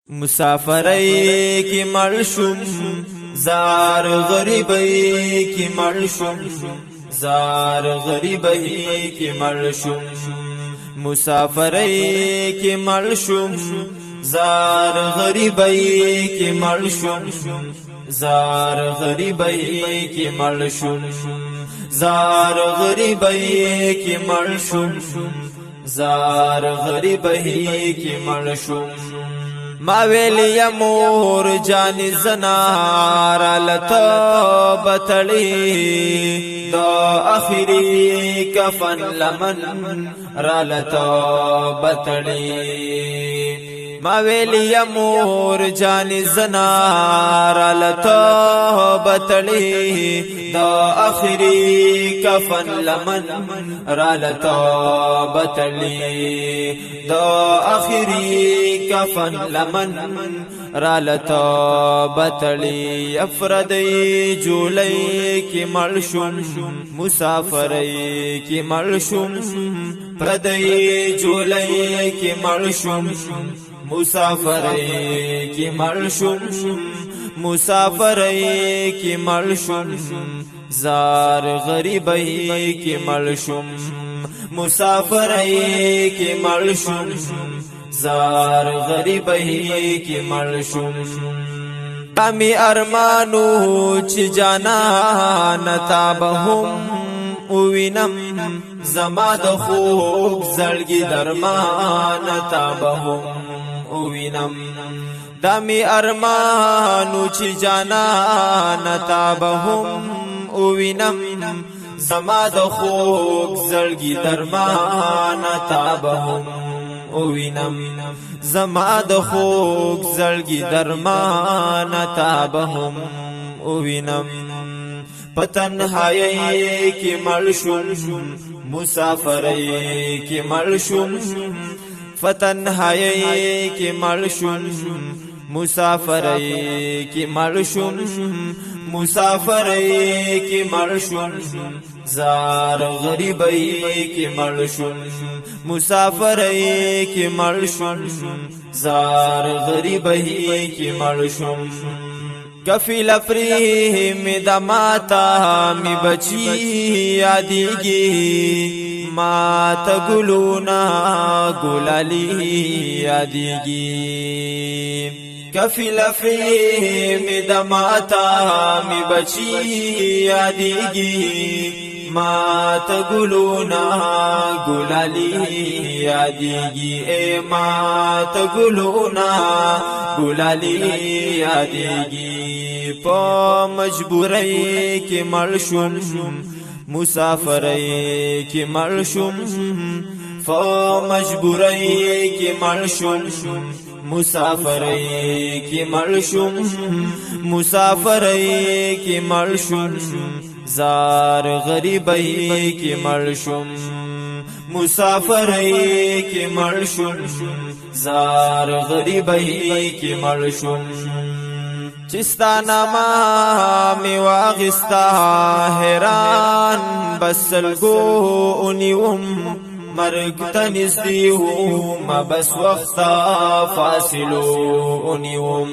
مسافرۍ کی مړشم زار غریبۍ کی مړشم زار غریبۍ کی مړشم مسافرۍ کی مړشم زار غریبۍ کی مړشم زار غریبۍ کی مړشم زار غریبۍ کی مړشم زار غریبۍ کی مړشم ما ویلی مور جان زنار لتا بتړي دا اخری کفن لمن را لتا بتړي ما ویلی مور جان زنار لتا بتړي دا اخری کفن لمن را لتا بتړي دا اخری کفن لمن را لتا بتړي افردی جولای کی مړشم مسافرۍ کی مړشم پردی جولای کی مړشم مسافرۍ کی مړشم مسافرۍ کی مړشم زار غریبۍ کی مړشم مسافرۍ کی مړشم زار غریبۍ کی مړشم کمی ارمانو چې جانا تابهم وینم زما د خوب زړګي درمان تابهم وینم دمی ارمانو چې جانا تابهم وینم زما د خوب زړګي درمان تابهم وینم زما د خوب زړګي درمان تابهم وینم پتنهایی کی مړشم مسافرۍ کی مړشم فتنهایی کی مړشم مسافرۍ کی مړشم مسافرۍ کی مړشم زار غریبۍ کی مړشم مسافرۍ کی مړشم زار غریبۍ کی مړشم کفیل پری می دماتا می بچی یادیگی مات گلونا گلالی یادیگی کفیل پری می دماتا می بچی یادیگی مات گلونا گلالی یادیگی اے مات گلونا گلالی یادیگی پا مجبوری کی مړشم مسافرۍ کی مړشم پا مجبوری کی مړشم مسافرۍ کی مړشم مسافرۍ کی مړشم زار غریبۍ کی مړشم مسافرۍ کی مړشم زار غریبۍ کی مړشم چستا ناما می واغستا حیران بسلگو اونیوم مرگ تنزدی ما بس وقتا فاصلو اونیوم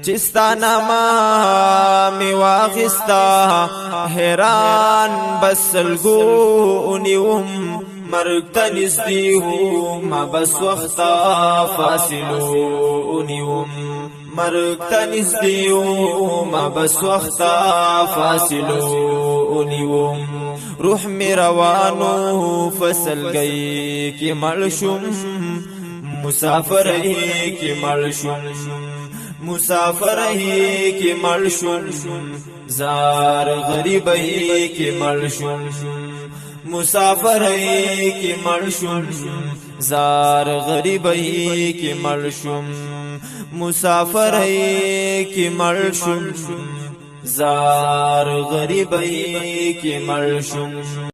چستا ناما می واغستا حیران بسلگو اونیوم مرگ تنزدی ما بس وقتا فاصلو اونیوم مرگ تنزدیو ما بس وقتا فاصلو اونیوم روح می روانو فصل گئی کی مړشم مسافرۍ کی مړشم مسافرۍ کی مړشم زار غریبۍ کی مړشم مسافرۍ کی مړشم زار غریبۍ کی مړشم مسافرۍ کی مړشم زار غریبۍ کی مړشم